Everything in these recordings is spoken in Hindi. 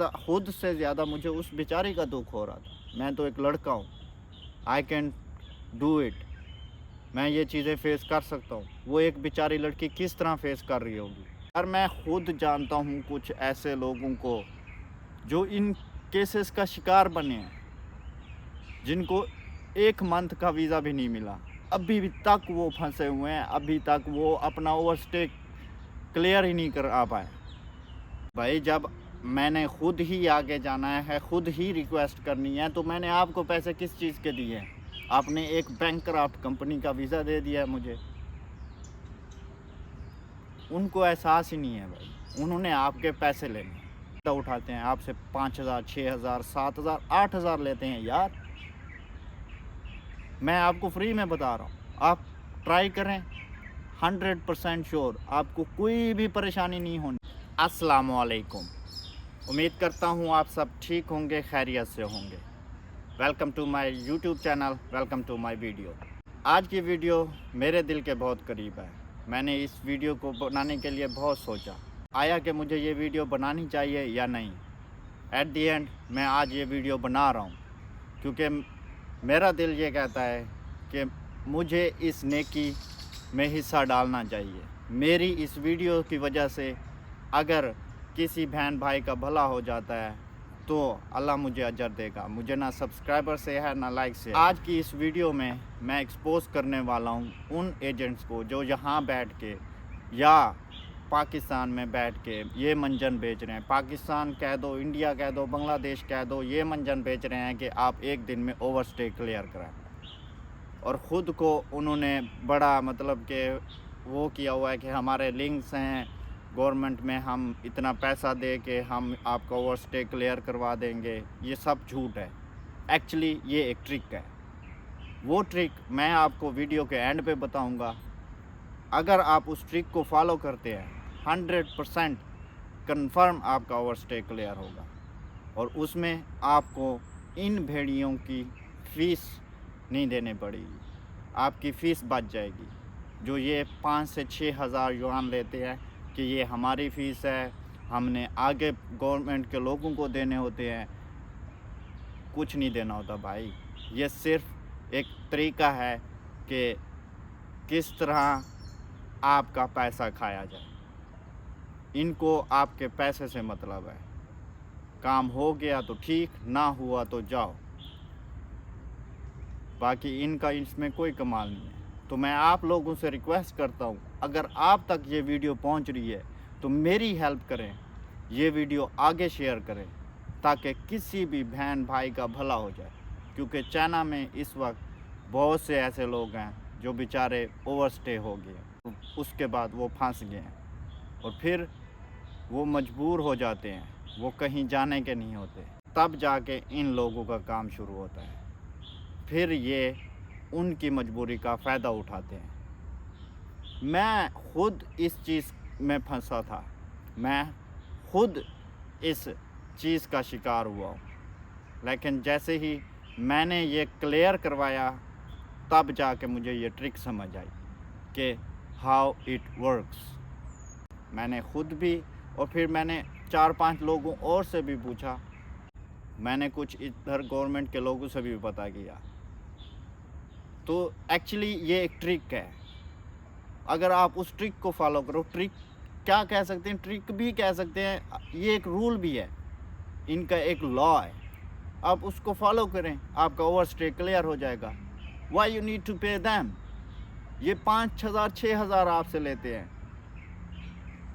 खुद से ज़्यादा मुझे उस बेचारी का दुख हो रहा था। मैं तो एक लड़का हूँ, आई कैन डू इट, मैं ये चीज़ें फेस कर सकता हूँ। वो एक बेचारी लड़की किस तरह फेस कर रही होगी। और मैं खुद जानता हूँ कुछ ऐसे लोगों को जो इन केसेस का शिकार बने हैं, जिनको 1 मंथ का वीज़ा भी नहीं मिला, अभी भी तक वो फंसे हुए हैं, अभी तक वो अपना ओवरस्टे क्लियर ही नहीं कर आ पाए। भाई जब मैंने खुद ही आगे जाना है, खुद ही रिक्वेस्ट करनी है, तो मैंने आपको पैसे किस चीज़ के दिए हैं? आपने एक बैंकक्रप्ट कंपनी का वीज़ा दे दिया है मुझे। उनको एहसास ही नहीं है भाई, उन्होंने आपके पैसे लेने हैं। तो उठाते हैं आपसे 5,000, 6,000, 7,000, 8,000 लेते हैं यार। मैं आपको फ्री में बता रहा हूँ, आप ट्राई करें, 100% श्योर आपको कोई भी परेशानी नहीं होनी। अस्सलामुअलैकुम, उम्मीद करता हूँ आप सब ठीक होंगे, खैरियत से होंगे। Welcome to my YouTube channel, welcome to my video. आज की वीडियो मेरे दिल के बहुत करीब है। मैंने इस वीडियो को बनाने के लिए बहुत सोचा आया कि मुझे ये वीडियो बनानी चाहिए या नहीं। एट दी एंड मैं आज ये वीडियो बना रहा हूँ क्योंकि मेरा दिल ये कहता है कि मुझे इस नेकी में हिस्सा डालना चाहिए। मेरी इस वीडियो की वजह से अगर किसी बहन भाई का भला हो जाता है तो अल्लाह मुझे अजर देगा। मुझे ना सब्सक्राइबर से है ना लाइक से। आज की इस वीडियो में मैं एक्सपोज करने वाला हूँ उन एजेंट्स को जो यहाँ बैठ के या पाकिस्तान में बैठ के ये मंजन बेच रहे हैं। पाकिस्तान कह दो, इंडिया कह दो, बांग्लादेश कह दो, ये मंजन बेच रहे हैं कि आप एक दिन में ओवरस्टे क्लियर कराएं। और ख़ुद को उन्होंने बड़ा मतलब कि वो किया हुआ है कि हमारे लिंक्स हैं गवर्नमेंट में, हम इतना पैसा दे के हम आपका ओवरस्टे क्लियर करवा देंगे। ये सब झूठ है। एक्चुअली ये एक ट्रिक है। वो ट्रिक मैं आपको वीडियो के एंड पे बताऊंगा। अगर आप उस ट्रिक को फॉलो करते हैं 100% कन्फर्म आपका ओवरस्टे क्लियर होगा और उसमें आपको इन भेड़ियों की फ़ीस नहीं देनी पड़ेगी, आपकी फ़ीस बच जाएगी। जो ये 5 से 6 हज़ार युआन लेते हैं कि ये हमारी फ़ीस है, हमने आगे गवर्नमेंट के लोगों को देने होते हैं, कुछ नहीं देना होता भाई। ये सिर्फ़ एक तरीका है कि किस तरह आपका पैसा खाया जाए। इनको आपके पैसे से मतलब है। काम हो गया तो ठीक, ना हुआ तो जाओ। बाकी इनका इसमें कोई कमाल नहीं है। तो मैं आप लोगों से रिक्वेस्ट करता हूँ, अगर आप तक ये वीडियो पहुँच रही है तो मेरी हेल्प करें, ये वीडियो आगे शेयर करें ताकि किसी भी बहन भाई का भला हो जाए। क्योंकि चाइना में इस वक्त बहुत से ऐसे लोग हैं जो बेचारे ओवरस्टे हो गए, उसके बाद वो फंस गए हैं और फिर वो मजबूर हो जाते हैं, वो कहीं जाने के नहीं होते, तब जाके इन लोगों का काम शुरू होता है। फिर ये उनकी मजबूरी का फ़ायदा उठाते हैं। मैं खुद इस चीज़ में फंसा था, मैं खुद इस चीज़ का शिकार हुआ हूँ। लेकिन जैसे ही मैंने ये क्लियर करवाया तब जाके मुझे ये ट्रिक समझ आई कि हाउ इट वर्क्स। मैंने खुद भी और फिर मैंने 4-5 लोगों और से भी पूछा, मैंने कुछ इधर गवर्नमेंट के लोगों से भी पता किया। तो एक्चुअली ये एक ट्रिक है। अगर आप उस ट्रिक को फॉलो करो, ट्रिक क्या कह सकते हैं, ट्रिक भी कह सकते हैं, ये एक रूल भी है, इनका एक लॉ है। आप उसको फॉलो करें, आपका ओवरस्टे क्लियर हो जाएगा। Why you need to pay them. ये 5,000 6,000 आपसे लेते हैं।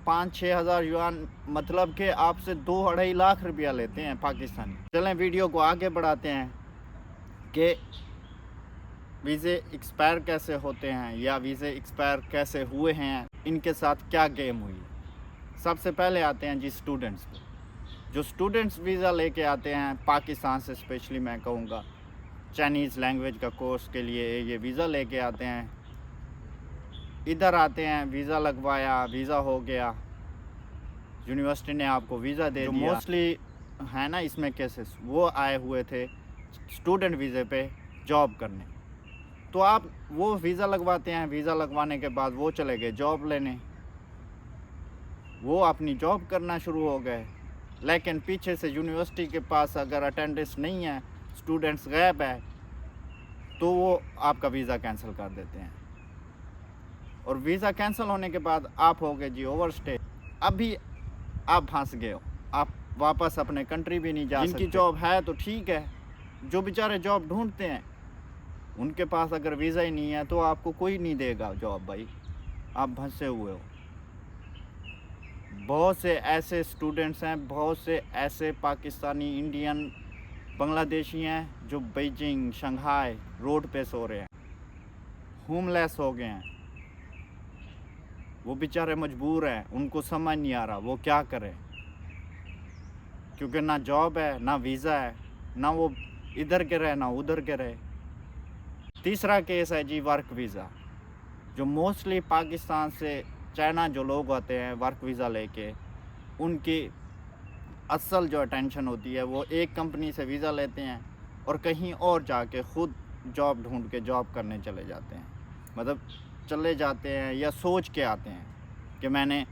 5-6 हज़ार युआन मतलब कि आपसे 2-2.5 लाख रुपया लेते हैं पाकिस्तानी। चलें वीडियो को आगे बढ़ाते हैं कि वीज़े एक्सपायर कैसे होते हैं या वीज़े एक्सपायर कैसे हुए हैं, इनके साथ क्या गेम हुई। सबसे पहले आते हैं जी स्टूडेंट्स पे। जो स्टूडेंट्स वीज़ा लेके आते हैं पाकिस्तान से, स्पेशली मैं कहूँगा चाइनीज़ लैंग्वेज का कोर्स के लिए ये वीज़ा लेके आते हैं। इधर आते हैं, वीज़ा लगवाया, वीज़ा हो गया, यूनिवर्सिटी ने आपको वीज़ा दे दिया। मोस्टली है ना इसमें केसेस, वो आए हुए थे स्टूडेंट वीज़े पे जॉब करने। तो आप वो वीज़ा लगवाते हैं, वीज़ा लगवाने के बाद वो चले गए जॉब लेने, वो अपनी जॉब करना शुरू हो गए। लेकिन पीछे से यूनिवर्सिटी के पास अगर अटेंडेंस नहीं है, स्टूडेंट्स गायब है, तो वो आपका वीज़ा कैंसिल कर देते हैं। और वीज़ा कैंसिल होने के बाद आप हो गए जी ओवरस्टे। अभी आप फंस गए हो, आप वापस अपने कंट्री भी नहीं जा सकते। जिनकी जॉब है तो ठीक है, जो बेचारे जॉब ढूंढते हैं उनके पास अगर वीज़ा ही नहीं है तो आपको कोई नहीं देगा जॉब भाई, आप फंसे हुए हो। बहुत से ऐसे स्टूडेंट्स हैं, बहुत से ऐसे पाकिस्तानी, इंडियन, बांग्लादेशी हैं जो बीजिंग, शंघाई रोड पे सो रहे हैं, होमलेस हो गए हैं। वो बेचारे मजबूर हैं, उनको समझ नहीं आ रहा वो क्या करें, क्योंकि ना जॉब है, ना वीज़ा है, ना वो इधर के रहे ना उधर के रहे। तीसरा केस है जी वर्क वीज़ा, जो मोस्टली पाकिस्तान से चाइना जो लोग आते हैं वर्क वीज़ा लेके, उनकी असल जो अटेंशन होती है वो एक कंपनी से वीज़ा लेते हैं और कहीं और जाके ख़ुद जॉब ढूंढ के जॉब करने चले जाते हैं। मतलब चले जाते हैं या सोच के आते हैं कि मैंने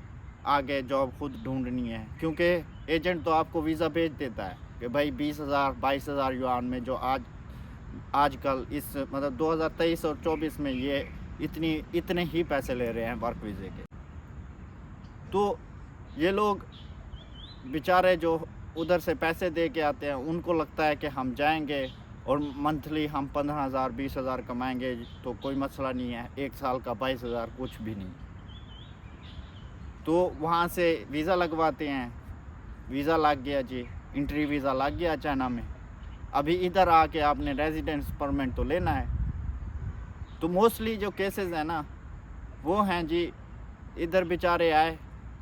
आगे जॉब खुद ढूंढनी है, क्योंकि एजेंट तो आपको वीज़ा भेज देता है कि भाई 20,000 22,000 युआन में, जो आजकल इस मतलब 2023 और 24 में ये इतने ही पैसे ले रहे हैं वर्क वीज़े के। तो ये लोग बेचारे जो उधर से पैसे दे के आते हैं, उनको लगता है कि हम जाएंगे और मंथली हम 15,000 20,000 कमाएंगे तो कोई मसला नहीं है, एक साल का 22,000 कुछ भी नहीं। तो वहाँ से वीज़ा लगवाते हैं, वीज़ा लग गया जी, एंट्री वीज़ा लग गया चाइना में। अभी इधर आके आपने रेजिडेंस परमिट तो लेना है। तो मोस्टली जो केसेस हैं ना वो हैं जी, इधर बेचारे आए,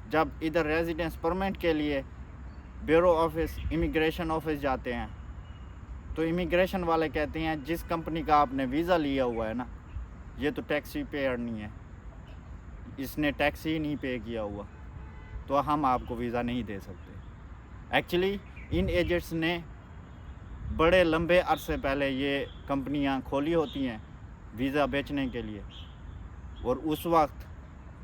जब इधर रेजिडेंस परमिट के लिए ब्यूरो ऑफिस, इमिग्रेशन ऑफिस जाते हैं तो इमिग्रेशन वाले कहते हैं जिस कंपनी का आपने वीज़ा लिया हुआ है ना, ये तो टैक्स ही पेयर नहीं है, इसने टैक्स ही नहीं पे किया हुआ, तो हम आपको वीज़ा नहीं दे सकते। एक्चुअली इन एजेंट्स ने बड़े लंबे अरसे पहले ये कंपनियां खोली होती हैं वीज़ा बेचने के लिए, और उस वक्त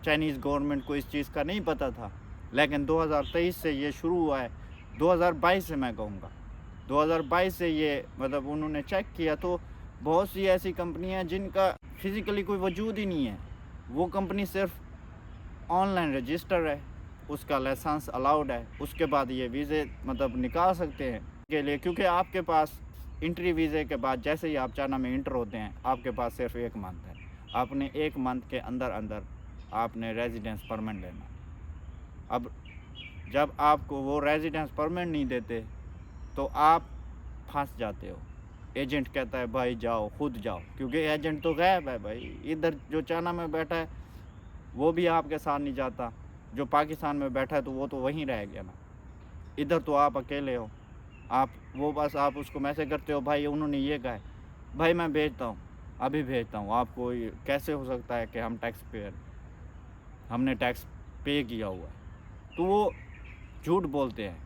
चाइनीज़ गवर्नमेंट को इस चीज़ का नहीं पता था। लेकिन 2023 से ये शुरू हुआ है, 2022 से मैं कहूँगा 2022 से ये मतलब उन्होंने चेक किया तो बहुत सी ऐसी कंपनियां हैं जिनका फिज़िकली कोई वजूद ही नहीं है। वो कंपनी सिर्फ ऑनलाइन रजिस्टर है, उसका लाइसेंस अलाउड है, उसके बाद ये वीज़े मतलब निकाल सकते हैं के लिए, क्योंकि आपके पास इंट्री वीज़े के बाद जैसे ही आप चाइना में इंटर होते हैं आपके पास सिर्फ 1 मंथ है। आपने 1 मंथ के अंदर आपने रेजिडेंस परमिट लेना। अब जब आपको वो रेजिडेंस परमिट नहीं देते तो आप फंस जाते हो। एजेंट कहता है भाई जाओ, खुद जाओ, क्योंकि एजेंट तो गायब है भाई। इधर जो चाइना में बैठा है वो भी आपके साथ नहीं जाता, जो पाकिस्तान में बैठा है तो वो तो वहीं रह गया ना। इधर तो आप अकेले हो, बस आप उसको मैसेज करते हो भाई उन्होंने ये कहा है, भाई मैं भेजता हूँ, अभी भेजता हूँ आपको। कैसे हो सकता है कि हम टैक्स पेयर, हमने टैक्स पे किया हुआ है, तो वो झूठ बोलते हैं।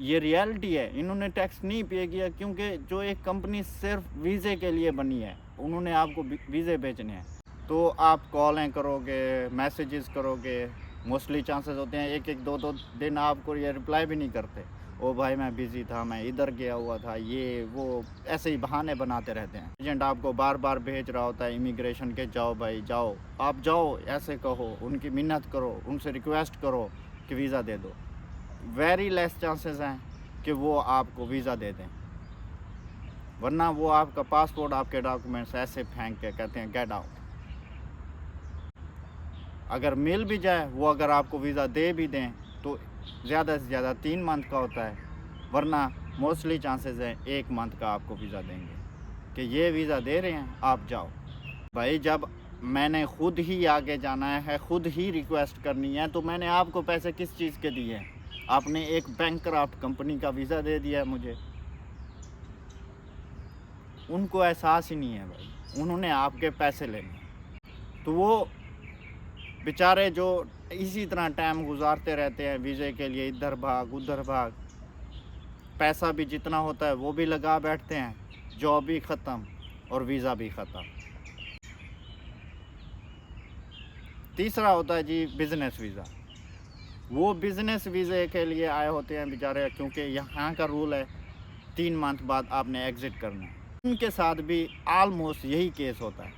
ये रियलिटी है, इन्होंने टैक्स नहीं पे किया, क्योंकि जो एक कंपनी सिर्फ वीज़े के लिए बनी है, उन्होंने आपको वीज़े बेचने हैं। तो आप कॉलें करोगे, मैसेजेस करोगे, मोस्टली चांसेस होते हैं 1-1 2-2 दिन आपको ये रिप्लाई भी नहीं करते। ओ भाई मैं बिज़ी था, मैं इधर गया हुआ था, ये वो ऐसे ही बहाने बनाते रहते हैं। एजेंट आपको बार बार भेज रहा होता है इमिग्रेशन के, जाओ भाई जाओ, आप जाओ, ऐसे कहो, उनकी मिन्नत करो, उनसे रिक्वेस्ट करो कि वीज़ा दे दो। वेरी लेस चांसेस हैं कि वो आपको वीज़ा दे दें, वरना वो आपका पासपोर्ट, आपके डॉक्यूमेंट्स ऐसे फेंक के कहते हैं गेट आउट। अगर मिल भी जाए, वो अगर आपको वीज़ा दे भी दें तो ज़्यादा से ज़्यादा 3 मंथ का होता है, वरना मोस्टली चांसेस हैं 1 मंथ का आपको वीज़ा देंगे कि ये वीज़ा दे रहे हैं आप जाओ। भाई जब मैंने ख़ुद ही आगे जाना है, ख़ुद ही रिक्वेस्ट करनी है, तो मैंने आपको पैसे किस चीज़ के दिए हैं? आपने एक बैंकक्रफ्ट कंपनी का वीज़ा दे दिया है मुझे। उनको एहसास ही नहीं है भाई, उन्होंने आपके पैसे लेने। तो वो बेचारे जो इसी तरह टाइम गुजारते रहते हैं वीज़े के लिए, इधर भाग उधर भाग, पैसा भी जितना होता है वो भी लगा बैठते हैं, जॉब भी ख़त्म और वीज़ा भी ख़त्म। तीसरा होता है जी बिज़नेस वीज़ा। वो बिज़नेस वीज़े के लिए आए होते हैं बेचारे, क्योंकि यहाँ का रूल है 3 मंथ बाद आपने एग्ज़िट करना है। उनके साथ भी आलमोस्ट यही केस होता है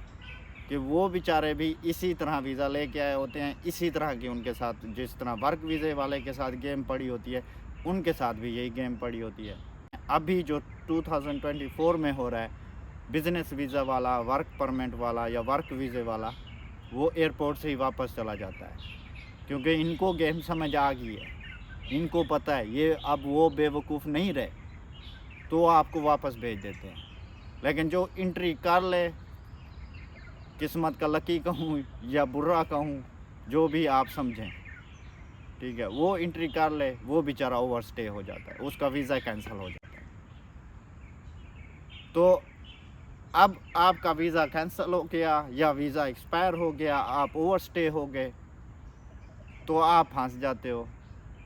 कि वो बेचारे भी इसी तरह वीज़ा लेके आए होते हैं, इसी तरह की उनके साथ जिस तरह वर्क वीज़े वाले के साथ गेम पड़ी होती है, उनके साथ भी यही गेम पड़ी होती है। अभी जो 2024 में हो रहा है, बिज़नेस वीज़ा वाला, वर्क परमिट वाला या वर्क वीज़े वाला, वो एयरपोर्ट से ही वापस चला जाता है, क्योंकि इनको गेम समझ आ गई है। इनको पता है ये अब वो बेवकूफ़ नहीं रहे, तो आपको वापस भेज देते हैं। लेकिन जो एंट्री कर ले, किस्मत का लकी कहूँ या बुरा कहूँ, जो भी आप समझें, ठीक है, वो एंट्री कर ले, वो बेचारा ओवरस्टे हो जाता है, उसका वीज़ा कैंसिल हो जाता है। तो अब आपका वीज़ा कैंसिल हो गया या वीज़ा एक्सपायर हो गया, आप ओवरस्टे हो गए, तो आप फंस जाते हो।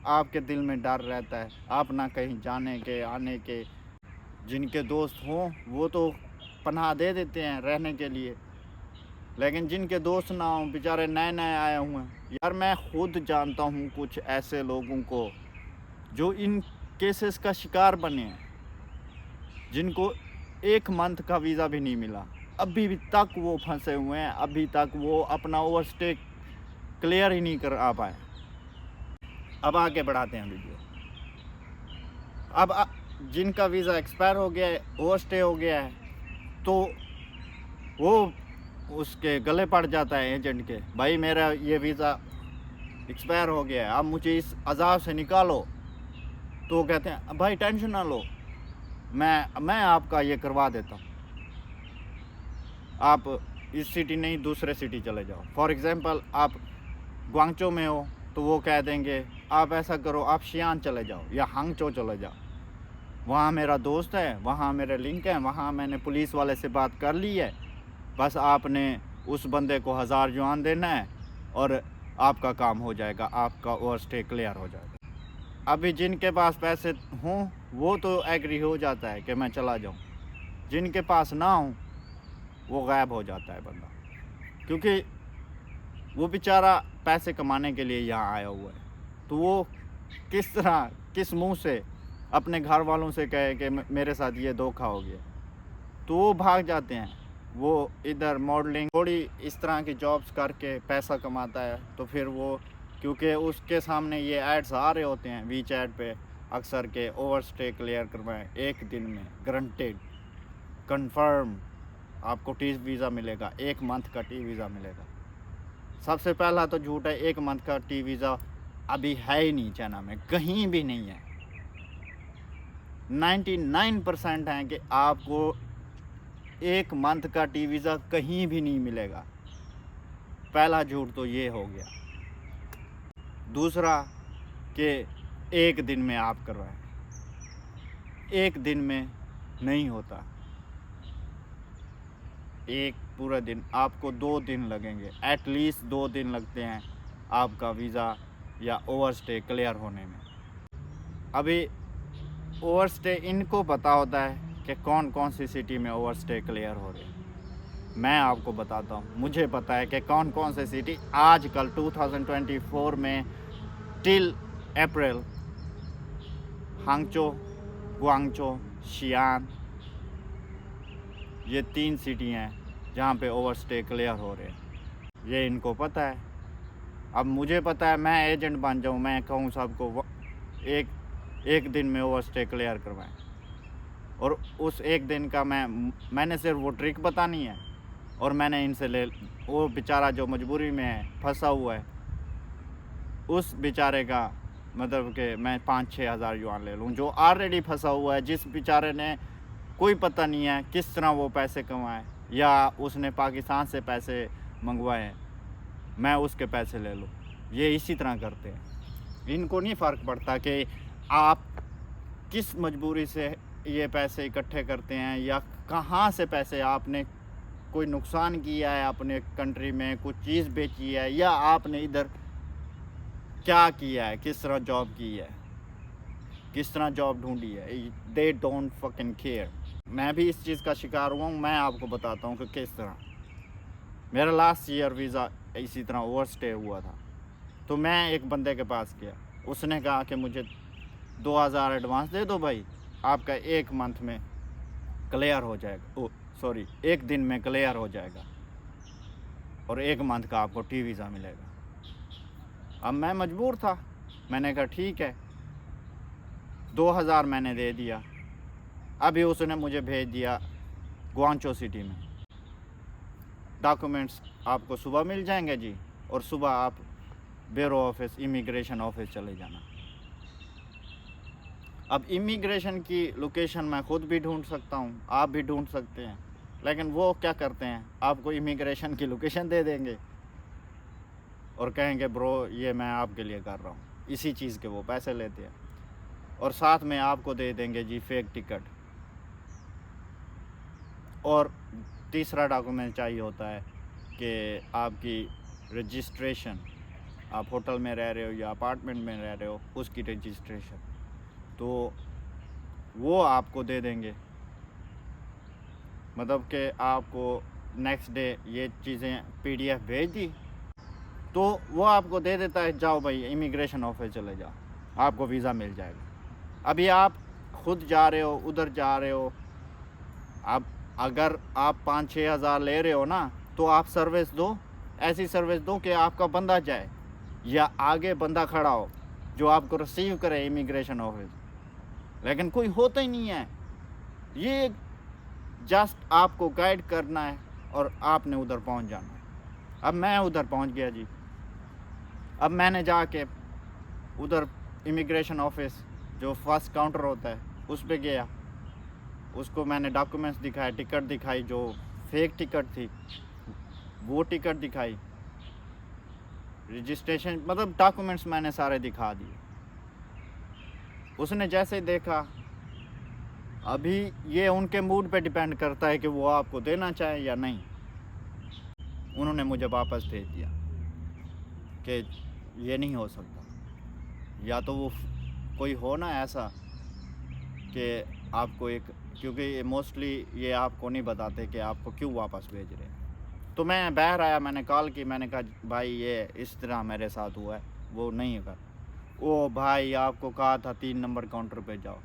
आपके दिल में डर रहता है, आप ना कहीं जाने के आने के। जिनके दोस्त हों वो तो पनाह दे देते हैं रहने के लिए, लेकिन जिनके दोस्त ना हों, बेचारे नए नए आए हुए हैं। यार मैं खुद जानता हूँ कुछ ऐसे लोगों को जो इन केसेस का शिकार बने हैं, जिनको 1 मंथ का वीज़ा भी नहीं मिला, अभी भी तक वो फंसे हुए हैं, अभी तक वो अपना ओवरस्टे क्लियर ही नहीं कर आ पाए। अब आगे बढ़ाते हैं वीडियो। अब जिनका वीज़ा एक्सपायर हो गया है, ओवरस्टे हो गया है, तो वो उसके गले पड़ जाता है एजेंट के, भाई मेरा ये वीज़ा एक्सपायर हो गया है, अब मुझे इस अज़ाब से निकालो। तो वो कहते हैं भाई टेंशन ना लो, मैं आपका ये करवा देता हूँ, आप इस सिटी नहीं दूसरे सिटी चले जाओ। फॉर एग्ज़ाम्पल आप ग्वांगचो में हो, तो वो कह देंगे आप ऐसा करो, आप शियान चले जाओ या हांगचो चले जाओ, वहाँ मेरा दोस्त है, वहाँ मेरे लिंक हैं, वहाँ मैंने पुलिस वाले से बात कर ली है, बस आपने उस बंदे को 1000 युआन देना है और आपका काम हो जाएगा, आपका ओवरस्टे क्लियर हो जाएगा। अभी जिनके पास पैसे हों वो तो एग्री हो जाता है कि मैं चला जाऊँ, जिनके पास ना हो वो गायब हो जाता है बंदा, क्योंकि वो बेचारा पैसे कमाने के लिए यहाँ आया हुआ है। तो वो किस तरह, किस मुंह से अपने घर वालों से कहे कि मेरे साथ ये धोखा हो गया, तो वो भाग जाते हैं। वो इधर मॉडलिंग थोड़ी इस तरह की जॉब्स करके पैसा कमाता है, तो फिर वो, क्योंकि उसके सामने ये एड्स आ रहे होते हैं वीचैट पे अक्सर के, ओवरस्टे क्लियर करवाएं 1 दिन में, गारंटेड, कंफर्म आपको टी वीज़ा मिलेगा, 1 मंथ का टी वीज़ा मिलेगा। सबसे पहला तो झूठ है, 1 मंथ का टी वीज़ा अभी है ही नहीं चाइना में, कहीं भी नहीं है। 99% है कि आपको 1 मंथ का टी वीज़ा कहीं भी नहीं मिलेगा। पहला झूठ तो ये हो गया। दूसरा कि 1 दिन में आप करवाएं, 1 दिन में नहीं होता, एक पूरा दिन, आपको 2 दिन लगेंगे, एटलीस्ट 2 दिन लगते हैं आपका वीज़ा या ओवरस्टे क्लियर होने में। अभी ओवरस्टे इनको पता होता है कि कौन कौन सी सिटी में ओवरस्टे क्लियर हो रही है। मैं आपको बताता हूँ, मुझे पता है कि कौन कौन से सिटी आजकल 2024 में टिल अप्रैल हांगचो, ग्वांगचो, शियान, ये 3 सिटी हैं जहाँ पे ओवरस्टे क्लियर हो रहे हैं। ये इनको पता है। अब मुझे पता है, मैं एजेंट बन जाऊँ, मैं कहूँ सबको एक दिन में ओवरस्टे क्लियर करवाएं, और उस 1 दिन का मैंने सिर्फ वो ट्रिक बतानी है, और मैंने इनसे ले, वो बेचारा जो मजबूरी में है, फंसा हुआ है, उस बेचारे का मतलब कि मैं 5-6 हज़ार युआन ले लूँ, जो ऑलरेडी फंसा हुआ है, जिस बेचारे ने कोई पता नहीं है किस तरह वो पैसे कमाए, या उसने पाकिस्तान से पैसे मंगवाए, मैं उसके पैसे ले लूँ। ये इसी तरह करते हैं। इनको नहीं फ़र्क पड़ता कि आप किस मजबूरी से ये पैसे इकट्ठे करते हैं, या कहाँ से पैसे, आपने कोई नुकसान किया है अपने कंट्री में, कुछ चीज़ बेची है, या आपने इधर क्या किया है, किस तरह जॉब की है, किस तरह जॉब ढूंढी है। They don't fucking care. मैं भी इस चीज़ का शिकार हुआ हूँ, मैं आपको बताता हूँ कि किस तरह मेरा लास्ट ईयर वीज़ा इसी तरह ओवरस्टे हुआ था। तो मैं एक बंदे के पास गया, उसने कहा कि मुझे 2000 एडवांस दे दो भाई, आपका एक मंथ में क्लियर हो जाएगा, ओ सॉरी, एक दिन में क्लियर हो जाएगा और एक मंथ का आपको टी वीज़ा मिलेगा। अब मैं मजबूर था, मैंने कहा ठीक है, 2000 मैंने दे दिया। अभी उसने मुझे भेज दिया ग्वांचो सिटी में, डॉक्यूमेंट्स आपको सुबह मिल जाएंगे जी, और सुबह आप ब्यूरो ऑफिस इमिग्रेशन ऑफिस चले जाना। अब इमिग्रेशन की लोकेशन मैं खुद भी ढूंढ सकता हूँ, आप भी ढूंढ सकते हैं, लेकिन वो क्या करते हैं, आपको इमिग्रेशन की लोकेशन दे देंगे और कहेंगे ब्रो ये मैं आपके लिए कर रहा हूँ, इसी चीज़ के वो पैसे लेते हैं, और साथ में आपको दे देंगे जी फेक टिकट। और तीसरा डॉक्यूमेंट चाहिए होता है कि आपकी रजिस्ट्रेशन, आप होटल में रह रहे हो या अपार्टमेंट में रह रहे हो, उसकी रजिस्ट्रेशन, तो वो आपको दे देंगे। मतलब कि आपको नेक्स्ट डे ये चीज़ें PDF भेज दी तो वो आपको दे देता है, जाओ भाई इमिग्रेशन ऑफिस चले जाओ, आपको वीज़ा मिल जाएगा। अभी आप खुद जा रहे हो, उधर जा रहे हो, अब अगर आप 5-6 हज़ार ले रहे हो ना, तो आप सर्विस दो, ऐसी सर्विस दो कि आपका बंदा जाए या आगे बंदा खड़ा हो जो आपको रिसीव करे इमिग्रेशन ऑफिस, लेकिन कोई होता ही नहीं है। ये जस्ट आपको गाइड करना है और आपने उधर पहुंच जाना है। अब मैं उधर पहुंच गया जी। अब मैंने जाके उधर इमिग्रेशन ऑफिस जो फर्स्ट काउंटर होता है उस पे गया, उसको मैंने डॉक्यूमेंट्स दिखाए, टिकट दिखाई, जो फेक टिकट थी वो टिकट दिखाई, रजिस्ट्रेशन, मतलब डॉक्यूमेंट्स मैंने सारे दिखा दिए। उसने जैसे देखा, अभी ये उनके मूड पे डिपेंड करता है कि वो आपको देना चाहे या नहीं। उन्होंने मुझे वापस भेज दिया कि ये नहीं हो सकता, या तो वो कोई हो ना ऐसा कि आपको एक, क्योंकि मोस्टली ये आपको नहीं बताते कि आपको क्यों वापस भेज रहे हैं। तो मैं बाहर आया, मैंने कॉल की, मैंने कहा भाई ये इस तरह मेरे साथ हुआ है। वो नहीं होगा, ओ भाई आपको कहा था 3 नंबर काउंटर पे जाओ।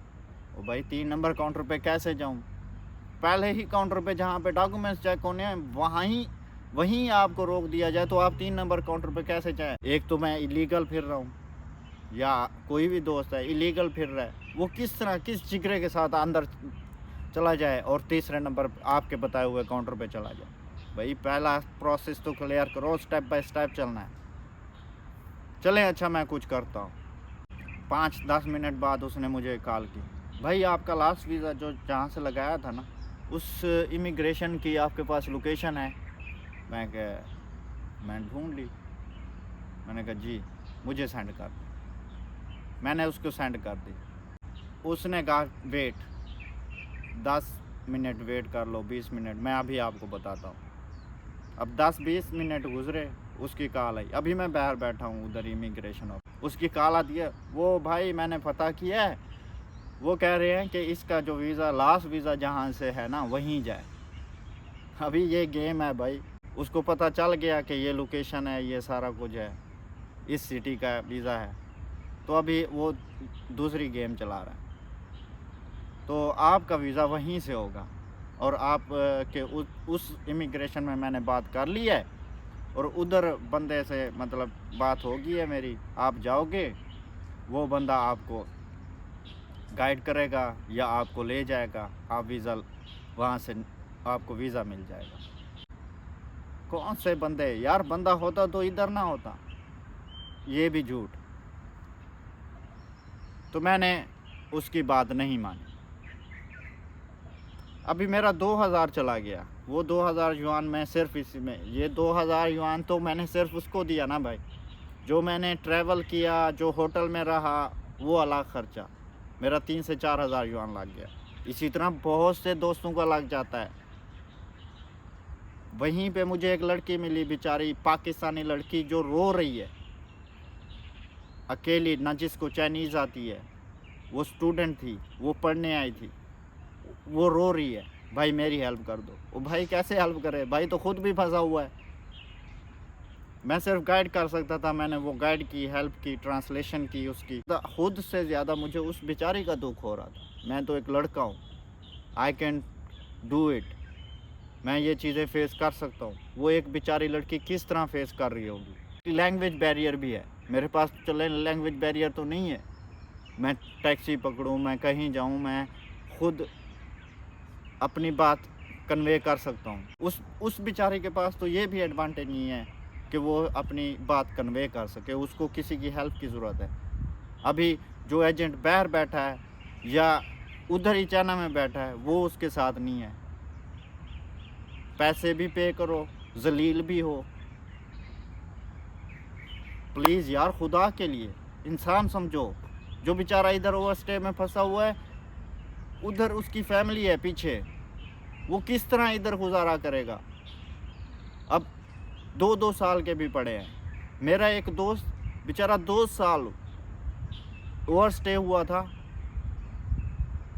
ओ भाई 3 नंबर काउंटर पे कैसे जाऊं? पहले ही काउंटर पे जहाँ पे डॉक्यूमेंट्स चेक होने हैं वहीं आपको रोक दिया जाए, तो आप 3 नंबर काउंटर पे कैसे जाएं? एक तो मैं इलीगल फिर रहा हूँ, या कोई भी दोस्त है इलीगल फिर रहा है, वो किस तरह किस जिगरे के साथ अंदर चला जाए और तीसरे नंबर आपके बताए हुए काउंटर पे चला जाए? भाई पहला प्रोसेस तो क्लियर करो, स्टेप बाय स्टेप चलना है। चलें, अच्छा मैं कुछ करता हूँ। 5-10 मिनट बाद उसने मुझे कॉल की, भाई आपका लास्ट वीज़ा जो जहाँ से लगाया था ना, उस इमिग्रेशन की आपके पास लोकेशन है? मैं ढूंढ ली। मैंने कहा जी मुझे सेंड कर दो। मैंने उसको सेंड कर दी। उसने कहा वेट 10 मिनट वेट कर लो, 20 मिनट, मैं अभी आपको बताता हूँ। अब 10-20 मिनट गुजरे, उसकी कॉल आई। अभी मैं बाहर बैठा हूँ उधर इमिग्रेशन ऑफिस, उसकी कॉल आती है, वो भाई मैंने पता किया है, वो कह रहे हैं कि इसका जो वीज़ा लास्ट वीज़ा जहाँ से है ना वहीं जाए। अभी ये गेम है भाई, उसको पता चल गया कि ये लोकेशन है, ये सारा कुछ है, इस सिटी का वीज़ा है, तो अभी वो दूसरी गेम चला रहा है। तो आपका वीज़ा वहीं से होगा, और आप के उस इमिग्रेशन में मैंने बात कर ली है, और उधर बंदे से मतलब बात होगी है मेरी, आप जाओगे, वो बंदा आपको गाइड करेगा या आपको ले जाएगा, आप वीज़ा वहाँ से आपको वीज़ा मिल जाएगा। कौन से बंदे यार, बंदा होता तो इधर ना होता, ये भी झूठ। तो मैंने उसकी बात नहीं मानी। अभी मेरा 2000 चला गया, वो 2000 युआन मैं सिर्फ इसी में, ये 2000 युआन तो मैंने सिर्फ उसको दिया ना भाई, जो मैंने ट्रैवल किया, जो होटल में रहा, वो अलग खर्चा मेरा 3 से 4 हज़ार युआन लग गया। इसी तरह बहुत से दोस्तों का लग जाता है। वहीं पे मुझे एक लड़की मिली, बेचारी पाकिस्तानी लड़की, जो रो रही है अकेली, ना जिसको चाइनीज़ आती है, वो स्टूडेंट थी, वो पढ़ने आई थी, वो रो रही है, भाई मेरी हेल्प कर दो। वो भाई कैसे हेल्प करे, भाई तो खुद भी फंसा हुआ है। मैं सिर्फ गाइड कर सकता था, मैंने वो गाइड की, हेल्प की, ट्रांसलेशन की उसकी। तो खुद से ज़्यादा मुझे उस बेचारी का दुख हो रहा था। मैं तो एक लड़का हूँ, आई कैन डू इट, मैं ये चीज़ें फेस कर सकता हूँ। वो एक बेचारी लड़की किस तरह फेस कर रही होगी। लैंग्वेज बैरियर भी है, मेरे पास चले लैंग्वेज बैरियर तो नहीं है। मैं टैक्सी पकड़ूँ, मैं कहीं जाऊँ, मैं खुद अपनी बात कन्वे कर सकता हूँ। उस बेचारे के पास तो ये भी एडवांटेज नहीं है कि वो अपनी बात कन्वे कर सके, उसको किसी की हेल्प की ज़रूरत है। अभी जो एजेंट बाहर बैठा है या उधर ही चाइना में बैठा है, वो उसके साथ नहीं है। पैसे भी पे करो, जलील भी हो। प्लीज़ यार, खुदा के लिए इंसान समझो। जो बेचारा इधर ओवरस्टे में फंसा हुआ है, उधर उसकी फैमिली है पीछे, वो किस तरह इधर गुजारा करेगा। अब 2-2 साल के भी पड़े हैं। मेरा एक दोस्त बेचारा 2 साल ओवरस्टे हुआ था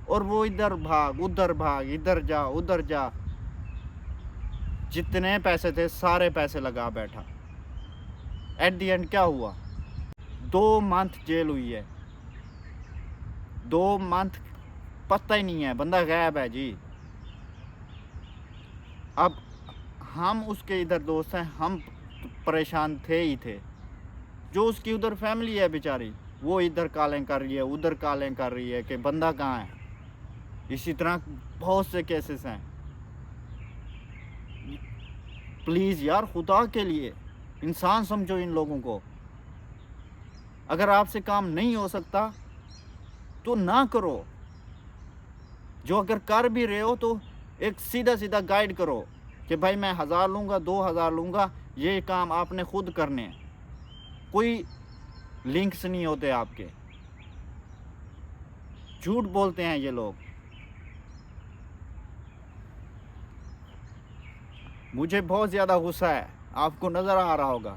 और वो इधर भाग, उधर भाग, इधर जा, उधर जा, जितने पैसे थे सारे पैसे लगा बैठा। एट द एंड क्या हुआ, 2 मंथ जेल हुई है। 2 मंथ पता ही नहीं है, बंदा गायब है जी। अब हम उसके इधर दोस्त हैं, हम परेशान थे ही थे। जो उसकी उधर फैमिली है बेचारी, वो इधर कॉलें कर रही है, उधर कॉलें कर रही है कि बंदा कहाँ है। इसी तरह बहुत से केसेस हैं। प्लीज़ यार, खुदा के लिए इंसान समझो इन लोगों को। अगर आपसे काम नहीं हो सकता तो ना करो। जो अगर कर भी रहे हो तो एक सीधा सीधा गाइड करो कि भाई मैं 1000 लूँगा, 2000 लूँगा, ये काम आपने खुद करने हैं। कोई लिंक्स नहीं होते आपके। झूठ बोलते हैं ये लोग। मुझे बहुत ज़्यादा गुस्सा है, आपको नज़र आ रहा होगा,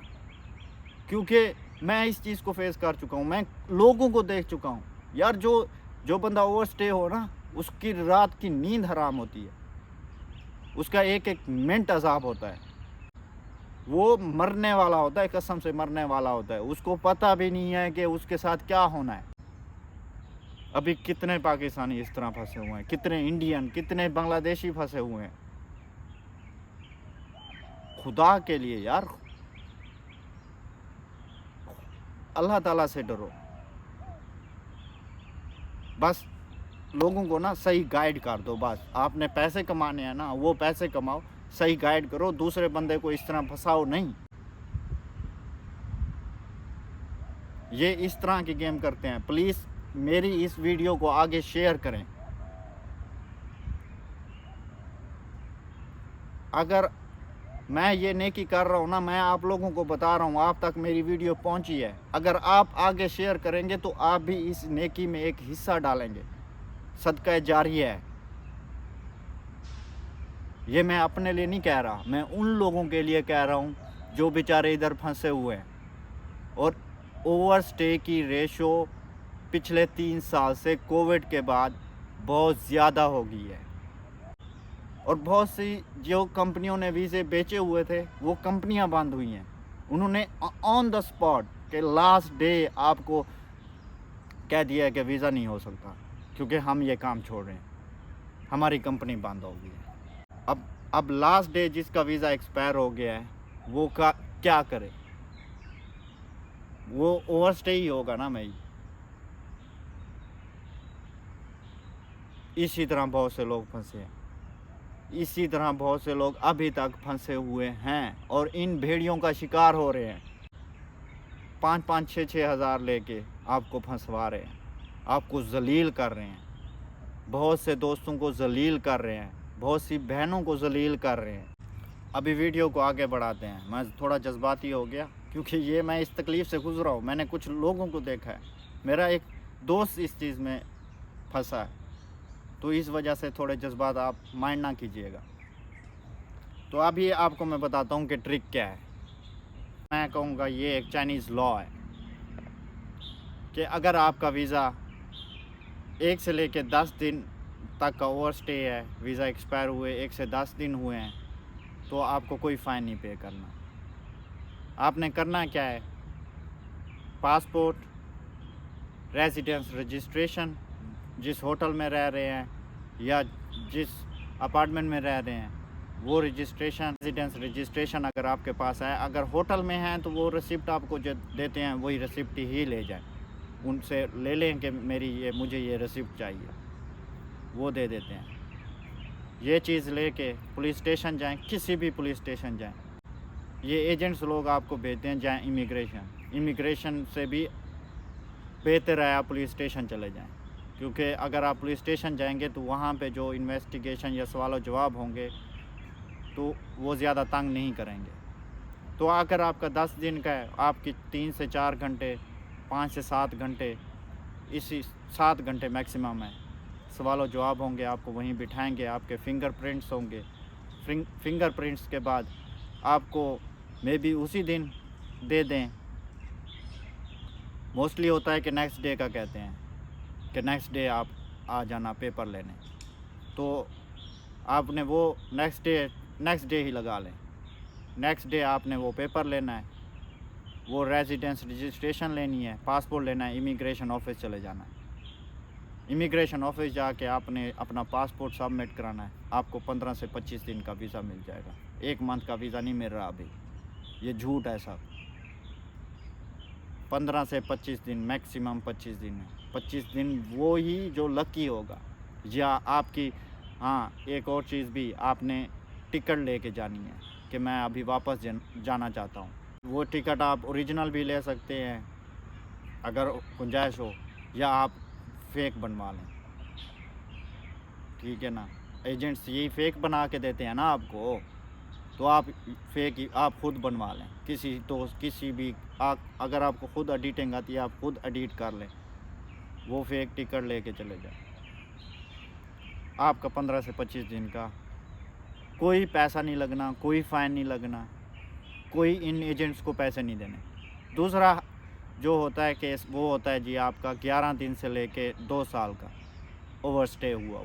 क्योंकि मैं इस चीज़ को फेस कर चुका हूँ। मैं लोगों को देख चुका हूँ यार। जो बंदा ओवरस्टे हो ना, उसकी रात की नींद हराम होती है, उसका एक एक मिनट अजाब होता है। वो मरने वाला होता है, कसम से मरने वाला होता है। उसको पता भी नहीं है कि उसके साथ क्या होना है। अभी कितने पाकिस्तानी इस तरह फंसे हुए हैं, कितने इंडियन, कितने बांग्लादेशी फंसे हुए हैं। खुदा के लिए यार, अल्लाह ताला से डरो। बस लोगों को ना सही गाइड कर दो। बस आपने पैसे कमाने हैं ना, वो पैसे कमाओ, सही गाइड करो, दूसरे बंदे को इस तरह फंसाओ नहीं। ये इस तरह की गेम करते हैं। प्लीज़ मेरी इस वीडियो को आगे शेयर करें। अगर मैं ये नेकी कर रहा हूँ ना, मैं आप लोगों को बता रहा हूँ, आप तक मेरी वीडियो पहुँची है। अगर आप आगे शेयर करेंगे तो आप भी इस नेकी में एक हिस्सा डालेंगे। सदका जारिया है। ये मैं अपने लिए नहीं कह रहा, मैं उन लोगों के लिए कह रहा हूँ जो बेचारे इधर फंसे हुए हैं। और ओवरस्टे की रेशो पिछले 3 साल से कोविड के बाद बहुत ज़्यादा हो गई है। और बहुत सी जो कंपनियों ने वीज़े बेचे हुए थे, वो कंपनियां बंद हुई हैं। उन्होंने ऑन द स्पॉट के लास्ट डे आपको कह दिया कि वीज़ा नहीं हो सकता, क्योंकि हम ये काम छोड़ रहे हैं, हमारी कंपनी बंद हो गई है। अब लास्ट डे जिसका वीज़ा एक्सपायर हो गया है, वो क्या करे? वो ओवरस्टे ही होगा ना। मैं इसी तरह बहुत से लोग फंसे हैं। इसी तरह बहुत से लोग अभी तक फंसे हुए हैं और इन भेड़ियों का शिकार हो रहे हैं। 5-5, 6-6 हज़ार लेके आपको फंसवा रहे हैं, आपको जलील कर रहे हैं, बहुत से दोस्तों को जलील कर रहे हैं, बहुत सी बहनों को जलील कर रहे हैं। अभी वीडियो को आगे बढ़ाते हैं। मैं थोड़ा जज्बाती हो गया क्योंकि ये मैं इस तकलीफ़ से गुजरा हूँ। मैंने कुछ लोगों को देखा है, मेरा एक दोस्त इस चीज़ में फंसा है, तो इस वजह से थोड़े जज्बात आप माइंड ना कीजिएगा। तो अभी आपको मैं बताता हूँ कि ट्रिक क्या है। मैं कहूँगा ये एक चाइनीज़ लॉ है कि अगर आपका वीज़ा 1 से लेकर 10 दिन तक का ओवरस्टे है, वीज़ा एक्सपायर हुए 1 से 10 दिन हुए हैं, तो आपको कोई फ़ाइन नहीं पे करना। आपने करना क्या है, पासपोर्ट, रेजिडेंस रजिस्ट्रेशन, जिस होटल में रह रहे हैं या जिस अपार्टमेंट में रह रहे हैं वो रजिस्ट्रेशन, रेजिडेंस रजिस्ट्रेशन अगर आपके पास है। अगर होटल में हैं तो वो रिसिप्ट आपको जो देते हैं वही रिसिप्ट ही ले जाएं, उनसे ले लें कि मुझे ये रिसिप्ट चाहिए, वो दे देते हैं। ये चीज़ लेके पुलिस स्टेशन जाएं, किसी भी पुलिस स्टेशन जाएं, ये एजेंट्स लोग आपको भेजते हैं। जाएं इमिग्रेशन से भी बेहतर है आप पुलिस स्टेशन चले जाएं, क्योंकि अगर आप पुलिस स्टेशन जाएंगे तो वहाँ पे जो इन्वेस्टिगेशन या सवाल जवाब होंगे तो वो ज़्यादा तंग नहीं करेंगे। तो अगर आपका 10 दिन का है, आपकी 3 से 4 घंटे, 5 से 7 घंटे, इसी 7 घंटे मैक्सिमम है, सवाल जवाब होंगे, आपको वहीं बिठाएंगे, आपके फिंगरप्रिंट्स होंगे। फिंगरप्रिंट्स के बाद आपको मे बी उसी दिन दे दें। मोस्टली होता है कि नेक्स्ट डे का कहते हैं कि नेक्स्ट डे आप आ जाना पेपर लेने, तो आपने वो नेक्स्ट डे ही लगा लें। नेक्स्ट डे आपने वो पेपर लेना है, वो रेजिडेंस रजिस्ट्रेशन लेनी है, पासपोर्ट लेना है, इमिग्रेशन ऑफिस चले जाना है। इमिग्रेशन ऑफिस जाके आपने अपना पासपोर्ट सबमिट कराना है। आपको 15 से 25 दिन का वीज़ा मिल जाएगा। 1 मंथ का वीज़ा नहीं मिल रहा अभी, ये झूठ है सब। 15 से 25 दिन, मैक्सिमम 25 दिन है। 25 दिन वो ही जो लकी होगा। या आपकी एक और चीज़ भी, आपने टिकट लेके जानी है कि मैं अभी वापस जाना चाहता हूँ। वो टिकट आप ओरिजिनल भी ले सकते हैं अगर गुंजाइश हो, या आप फेक बनवा लें, ठीक है ना। एजेंट्स यही फेक बना के देते हैं ना आपको, तो आप फेक आप खुद बनवा लें। किसी दोस्त, किसी भी अगर आपको खुद एडिटिंग आती है आप खुद एडिट कर लें, वो फेक टिकट लेके चले जाए। आपका 15 से 25 दिन का कोई पैसा नहीं लगना, कोई फ़ाइन नहीं लगना, कोई इन एजेंट्स को पैसे नहीं देने। दूसरा जो होता है केस, वो होता है जी आपका 11 दिन से लेके 2 साल का ओवर स्टे हुआ,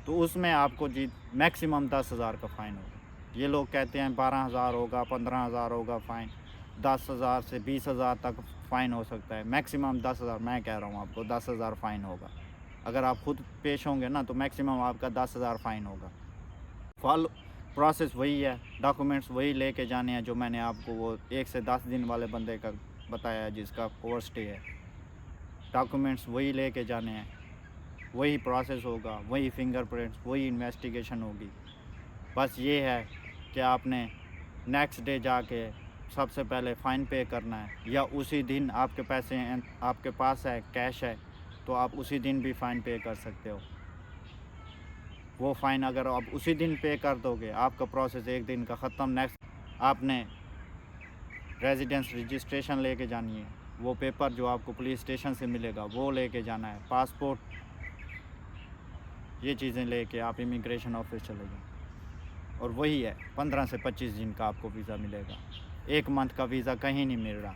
तो उसमें आपको जी मैक्सिमम 10,000 का फ़ाइन होगा। ये लोग कहते हैं 12,000 होगा, 15,000 होगा फ़ाइन, 10,000 से 20,000 तक फ़ाइन हो सकता है। मैक्सिमम 10,000, मैं कह रहा हूँ आपको 10,000 फ़ाइन होगा। अगर आप खुद पेश होंगे ना तो मैक्सिमम आपका 10,000 फ़ाइन होगा। फॉलो प्रोसेस वही है, डॉक्यूमेंट्स वही लेके जाने हैं जो मैंने आपको वो 1 से 10 दिन वाले बंदे का बताया है जिसका ओवर स्टे है। डॉक्यूमेंट्स वही लेके जाने हैं, वही प्रोसेस होगा, वही फिंगरप्रिंट्स, वही इन्वेस्टिगेशन होगी। बस ये है कि आपने नेक्स्ट डे जाके सबसे पहले फ़ाइन पे करना है, या उसी दिन आपके पैसे हैं, आपके पास है, कैश है, तो आप उसी दिन भी फ़ाइन पे कर सकते हो। वो फ़ाइन अगर आप उसी दिन पे कर दोगे, आपका प्रोसेस 1 दिन का ख़त्म। नेक्स्ट आपने रेजिडेंस रजिस्ट्रेशन लेके जानी है, वो पेपर जो आपको पुलिस स्टेशन से मिलेगा वो लेके जाना है, पासपोर्ट, ये चीज़ें लेके आप इमिग्रेशन ऑफिस चले जाएं। और वही है, 15 से 25 दिन का आपको वीज़ा मिलेगा। 1 मंथ का वीज़ा कहीं नहीं मिल रहा।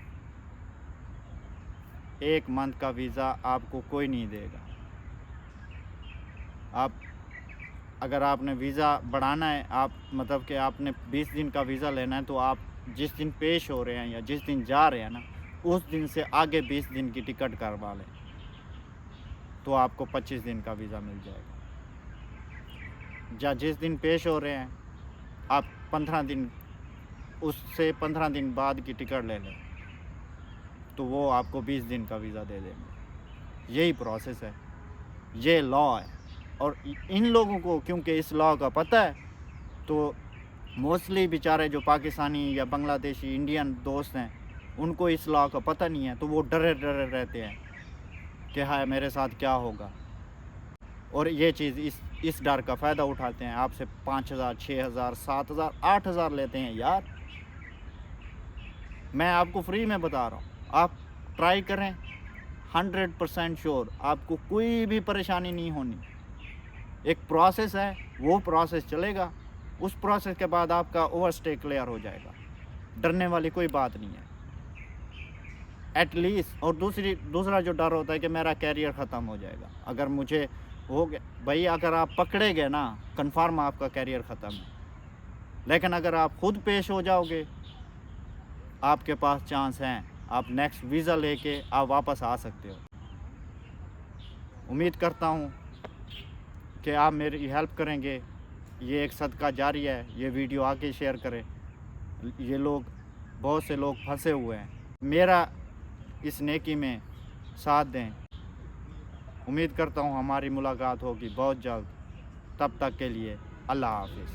1 मंथ का वीज़ा आपको कोई नहीं देगा। आप अगर आपने वीज़ा बढ़ाना है, आप मतलब कि आपने 20 दिन का वीज़ा लेना है, तो आप जिस दिन पेश हो रहे हैं या जिस दिन जा रहे हैं ना, उस दिन से आगे 20 दिन की टिकट करवा लें, तो आपको 25 दिन का वीज़ा मिल जाएगा। या जिस दिन पेश हो रहे हैं आप 15 दिन, उससे 15 दिन बाद की टिकट ले लें, तो वो आपको 20 दिन का वीज़ा दे देंगे। यही प्रोसेस है, ये लॉ है। और इन लोगों को क्योंकि इस लॉ का पता है, तो मोस्टली बेचारे जो पाकिस्तानी या बांग्लादेशी इंडियन दोस्त हैं, उनको इस लॉ का पता नहीं है, तो वो डरे रहते हैं कि हाँ मेरे साथ क्या होगा। और ये चीज़ इस डर का फ़ायदा उठाते हैं, आपसे 5,000, 6,000, 7,000, 8,000 लेते हैं यार। मैं आपको फ्री में बता रहा हूँ, आप ट्राई करें, 100% श्योर आपको कोई भी परेशानी नहीं होनी। एक प्रोसेस है, वो प्रोसेस चलेगा, उस प्रोसेस के बाद आपका ओवर स्टे क्लियर हो जाएगा। डरने वाली कोई बात नहीं है एटलीस्ट। और दूसरा जो डर होता है कि मेरा कैरियर ख़त्म हो जाएगा अगर मुझे हो गया। भाई अगर आप पकड़े गए ना, कंफर्म आपका कैरियर ख़त्म है। लेकिन अगर आप खुद पेश हो जाओगे आपके पास चांस हैं, आप नेक्स्ट वीज़ा लेके आप वापस आ सकते हो। उम्मीद करता हूँ कि आप मेरी हेल्प करेंगे। ये एक सदका जारी है, ये वीडियो आगे शेयर करें। ये लोग, बहुत से लोग फंसे हुए हैं, मेरा इस नेकी में साथ दें। उम्मीद करता हूँ हमारी मुलाकात होगी बहुत जल्द। तब तक के लिए अल्लाह हाफ़िज़।